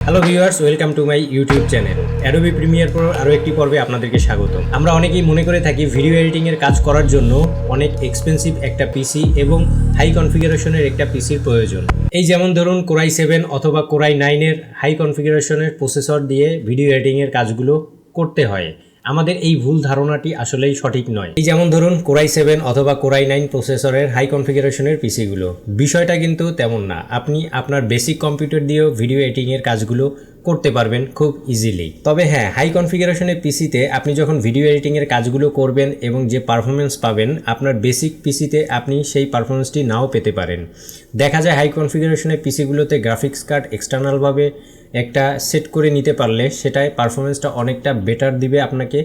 Hello viewers, welcome to my YouTube channel Adobe Premiere Pro আরও একটি পর্বে আপনাদেরকে স্বাগত। আমরা অনেকেই মনে করে থাকি ভিডিও এডিটিংয়ের কাজ করার জন্য অনেক এক্সপেন্সিভ একটা পিসি এবং হাই কনফিগারেশনের একটা পিসির প্রয়োজন। এই যেমন ধরুন কোরাই 7 অথবা কোরাই 9-এর হাই কনফিগারেশনের প্রসেসর দিয়ে ভিডিও এডিটিংয়ের কাজগুলো করতে হয়। আমাদের এই ভুল ধারণাটি আসলেই সঠিক নয়। এই যেমন ধরুন কোরাই 7 অথবা কোরাই 9 প্রসেসরের হাই কনফিগারেশনের পিসিগুলো, বিষয়টা কিন্তু তেমন না। আপনি আপনার বেসিক কম্পিউটার দিয়েও ভিডিও এডিটিংয়ের কাজগুলো করতে পারবেন খুব ইজিলি। তবে হ্যাঁ, হাই কনফিগারেশনের পিসিতে আপনি যখন ভিডিও এডিটিংয়ের কাজগুলো করবেন এবং যে পারফরমেন্স পাবেন, আপনার বেসিক পিসিতে আপনি সেই পারফরমেন্সটি নাও পেতে পারেন। দেখা যায় হাই কনফিগারেশনের পিসিগুলোতে গ্রাফিক্স কার্ড এক্সটার্নালভাবে একটা সেট করে নিতে পারলে সেটায় পারফরমেন্সটা অনেকটা বেটার দিবে আপনাকে,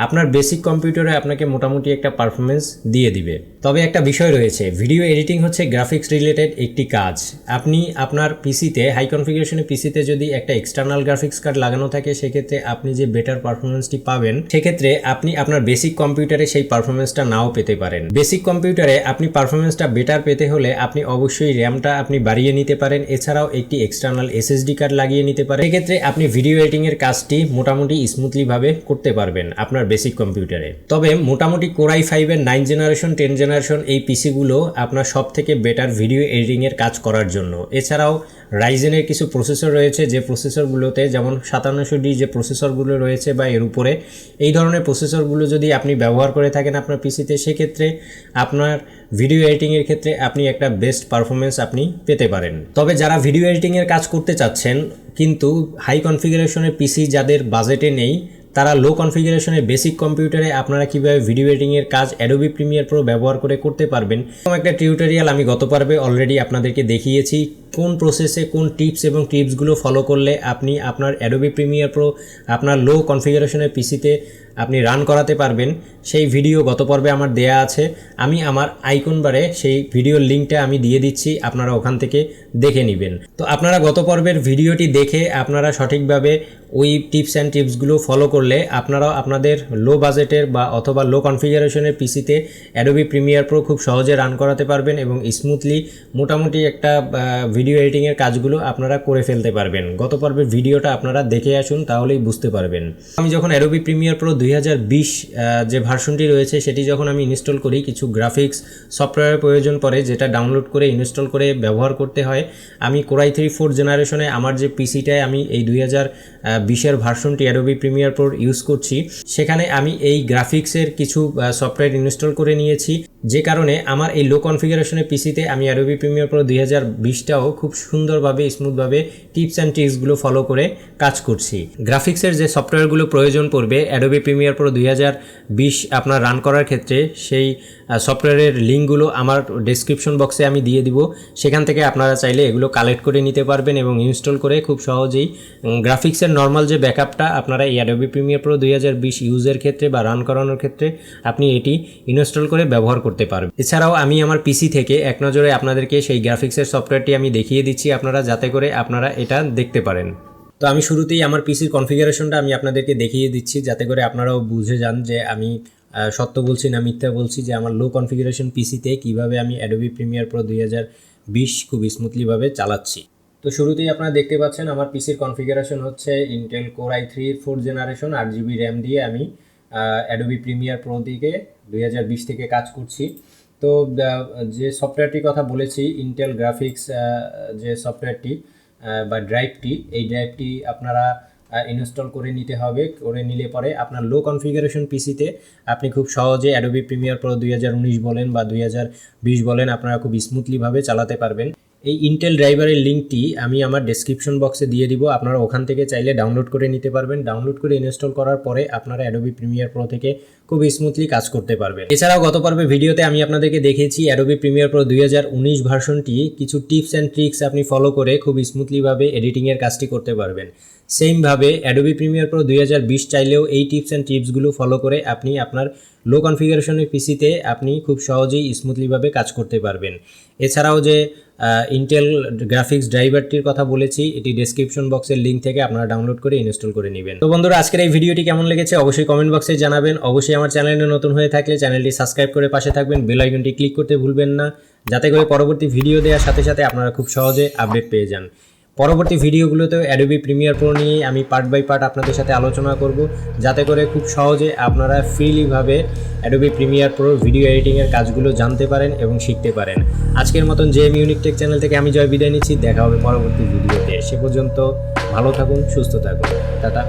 আপনার বেসিক কম্পিউটারে আপনাকে মোটামুটি একটা পারফরমেন্স দিয়ে দিবে। তবে একটা বিষয় রয়েছে, ভিডিও এডিটিং হচ্ছে গ্রাফিক্স রিলেটেড একটি কাজ। আপনি আপনার পিসিতে হাই কনফিগারেশনের পিসিতে যদি একটা এক্সটার্নাল গ্রাফিক্স কার্ড লাগানো থাকে, সেক্ষেত্রে আপনি যে বেটার পারফরমেন্সটি পাবেন, সেক্ষেত্রে আপনি আপনার বেসিক কম্পিউটারে সেই পারফরমেন্সটা নাও পেতে পারেন। বেসিক কম্পিউটারে আপনি পারফরমেন্সটা বেটার পেতে হলে আপনি অবশ্যই র্যামটা আপনি বাড়িয়ে নিতে পারেন, এছাড়াও একটি এক্সটার্নাল এসএসডি কার্ড লাগিয়ে নিতে পারেন। সেক্ষেত্রে আপনি ভিডিও এডিটিংয়ের কাজটি মোটামুটি স্মুথলিভাবে করতে পারবেন আপনার বেসিক কম্পিউটারে। তবে মোটামুটি কোরাই 5-এর 9 জেনারেশন 10 জেনারেশন এই পিসিগুলো আপনার সব থেকে বেটার ভিডিও এডিটিংয়ের কাজ করার জন্য। এছাড়াও রাইজেনের কিছু প্রসেসর রয়েছে, যে প্রসেসরগুলোতে যেমন 5700D যে প্রসেসরগুলো রয়েছে বা এর উপরে, এই ধরনের প্রসেসরগুলো যদি আপনি ব্যবহার করে থাকেন আপনার পিসিতে, সেক্ষেত্রে আপনার ভিডিও এডিটিংয়ের ক্ষেত্রে আপনি একটা বেস্ট পারফরমেন্স আপনি পেতে পারেন। তবে যারা ভিডিও এডিটিংয়ের কাজ করতে চাচ্ছেন কিন্তু হাই কনফিগারেশনের পিসি যাদের বাজেটে নেই, তারা লো কনফিগারেশনের বেসিক কম্পিউটারে আপনারা কীভাবে ভিডিও এডিটিংয়ের কাজ অ্যাডোবি প্রিমিয়ার প্রো ব্যবহার করে করতে পারবেন, এরকম একটা টিউটোরিয়াল আমি গত পর্বে অলরেডি আপনাদেরকে দেখিয়েছি। কোন প্রসেসে কোন টিপস এবং টিপসগুলো ফলো করলে আপনি আপনার অ্যাডোবি প্রিমিয়ার প্রো আপনার লো কনফিগারেশনের পিসিতে আপনি রান করাতে পারবেন, সেই ভিডিও গত পর্বে আমার দেয়া আছে। আমি আমার আইকন বারে সেই ভিডিওর লিঙ্কটা আমি দিয়ে দিচ্ছি, আপনারা ওখান থেকে দেখে নেবেন। তো আপনারা গত পর্বের ভিডিওটি দেখে আপনারা সঠিকভাবে ওই টিপস অ্যান্ড টিপসগুলো ফলো করলে আপনারাও আপনাদের লো বাজেটের বা অথবা লো কনফিগারেশনের পিসিতে অ্যাডোবি প্রিমিয়ার প্রো খুব সহজে রান করাতে পারবেন এবং স্মুথলি মোটামুটি একটা ভিডিও এডিটিংয়ের কাজগুলো আপনারা করে ফেলতে পারবেন। গত পর্বের ভিডিওটা আপনারা দেখে আসুন, তাহলেই বুঝতে পারবেন। আমি যখন অ্যাডোবি প্রিমিয়ার প্রো 2020 যে ভার্সনটি রয়েছে সেটি যখন আমি ইনস্টল করি, কিছু গ্রাফিক্স সফটওয়্যারের প্রয়োজন পড়ে যেটা ডাউনলোড করে ইনস্টল করে ব্যবহার করতে হয়। আমি কোরাই 3-4 জেনারেশনে আমার যে পিসিটায় আমি এই 2020-এর ভার্সনটি অ্যাডোবি প্রিমিয়ার প্রো ইউজ করছি, সেখানে আমি এই গ্রাফিক্সের কিছু সফটওয়্যার ইনস্টল করে নিয়েছি, যে কারণে আমার এই লো কনফিগারেশনের পিসিতে আমি অ্যাডোবি প্রিমিয়ার প্রো 2020টাও খুব সুন্দরভাবে স্মুথভাবে টিপস অ্যান্ড ট্রিক্সগুলো ফলো করে কাজ করছি। গ্রাফিক্সের যে সফটওয়্যারগুলো প্রয়োজন পড়বে অ্যাডোবি প্রিমিয়ার প্রো 2020 আপনার রান করার ক্ষেত্রে, সেই সফটওয়্যারের লিঙ্কগুলো আমার ডেসক্রিপশন বক্সে আমি দিয়ে দিব। সেখান থেকে আপনারা চাইলে এগুলো কালেক্ট করে নিতে পারবেন এবং ইনস্টল করে খুব সহজেই গ্রাফিক্সের নর্মাল যে ব্যাকআপটা আপনারা এই অ্যাডোবি প্রিমিয়ার প্রো 2020 ইউজের ক্ষেত্রে বা রান করানোর ক্ষেত্রে আপনি এটি ইনস্টল করে ব্যবহার করতে পারবেন। এছাড়াও আমি আমার পিসি থেকে এক নজরে আপনাদেরকে সেই গ্রাফিক্সের সফটওয়্যারটি আমি দেখিয়ে দিচ্ছি, আপনারা যাতে করে আপনারা এটা দেখতে পারেন। তো আমি শুরুতেই আমার পিসির কনফিগারেশনটা আমি আপনাদেরকে দেখিয়ে দিচ্ছি, যাতে করে আপনারাও বুঝে যান যে আমি সত্য বলছি না মিথ্যা বলছি, যে আমার লো কনফিগারেশন পিসিতে কিভাবে আমি অ্যাডোবি প্রিমিয়ার প্রো 2020 খুব স্মুথলিভাবে চালাচ্ছি। তো শুরুতেই আপনারা দেখতে পাচ্ছেন আমার পিসির কনফিগারেশন হচ্ছে Intel core i 3-4 generation 8GB RAM দিয়ে আমি অ্যাডোবি প্রিমিয়ার প্রো দিকে 2020 থেকে কাজ করছি। তো যে সফটওয়্যারটির কথা বলেছি, ইন্টেল গ্রাফিক্স যে সফটওয়্যারটি বা ড্রাইভটি, এই ড্রাইভটি আপনারা ইনস্টল করে নিতে হবে। করে নিলে পরে আপনার লো কনফিগারেশন পিসিতে আপনি খুব সহজে অ্যাডোবি প্রিমিয়ার প্রো 2019 বলেন বা 2020 বলেন, আপনারা খুব স্মুথলিভাবে চালাতে পারবেন। এই ইন্টেল ড্রাইভারের লিঙ্কটি আমি আমার ডেসক্রিপশন বক্সে দিয়ে দিব, আপনারা ওখান থেকে চাইলে ডাউনলোড করে নিতে পারবেন। ডাউনলোড করে ইনস্টল করার পরে আপনারা অ্যাডোবি প্রিমিয়ার প্রো থেকে খুব স্মুথলি কাজ করতে পারবেন। এছাড়াও গত পর্বে ভিডিওতে আমি আপনাদেরকে দেখিয়েছি অ্যাডোবি প্রিমিয়ার প্রো 2019 ভার্সনটি কিছু টিপস অ্যান্ড ট্রিক্স আপনি ফলো করে খুব স্মুথলিভাবে এডিটিংয়ের কাজটি করতে পারবেন। সেমভাবে অ্যাডোবি প্রিমিয়ার প্রো 2020 চাইলেও এই টিপস অ্যান্ড টিপসগুলো ফলো করে আপনি আপনার লো কনফিগারেশনের পিসিতে আপনি খুব সহজেই স্মুথলিভাবে কাজ করতে পারবেন। এছাড়াও যে ইন্টেল গ্রাফিক্স ড্রাইভারটির কথা বলেছি, এটি ডেসক্রিপশন বক্সের লিঙ্ক থেকে আপনারা ডাউনলোড করে ইনস্টল করে নেবেন। তো বন্ধুরা, আজকের এই ভিডিওটি কেমন লেগেছে অবশ্যই কমেন্ট বক্সে জানাবেন। অবশ্যই আমার চ্যানেলে নতুন হয়ে থাকলে চ্যানেলটি সাবস্ক্রাইব করে পাশে থাকবেন, বেল আইকনটি ক্লিক করতে ভুলবেন না, যাতে করে পরবর্তী ভিডিও দেওয়ার সাথে সাথে আপনারা খুব সহজে আপডেট পেয়ে যান। পরবর্তী ভিডিওগুলোতেও অ্যাডোবি প্রিমিয়ার প্রো নিয়ে আমি পার্ট বাই পার্ট আপনাদের সাথে আলোচনা করব, যাতে করে খুব সহজে আপনারা ফ্রিলিভাবে অ্যাডোবি প্রিমিয়ার প্রো ভিডিও এডিটিংয়ের কাজগুলো জানতে পারেন এবং শিখতে পারেন। আজকের মতন জেএম ইউনিক টেক চ্যানেল থেকে আমি জয় বিদায় নিচ্ছি। দেখা হবে পরবর্তী ভিডিওতে। সে পর্যন্ত ভালো থাকুন, সুস্থ থাকুন, টাটা।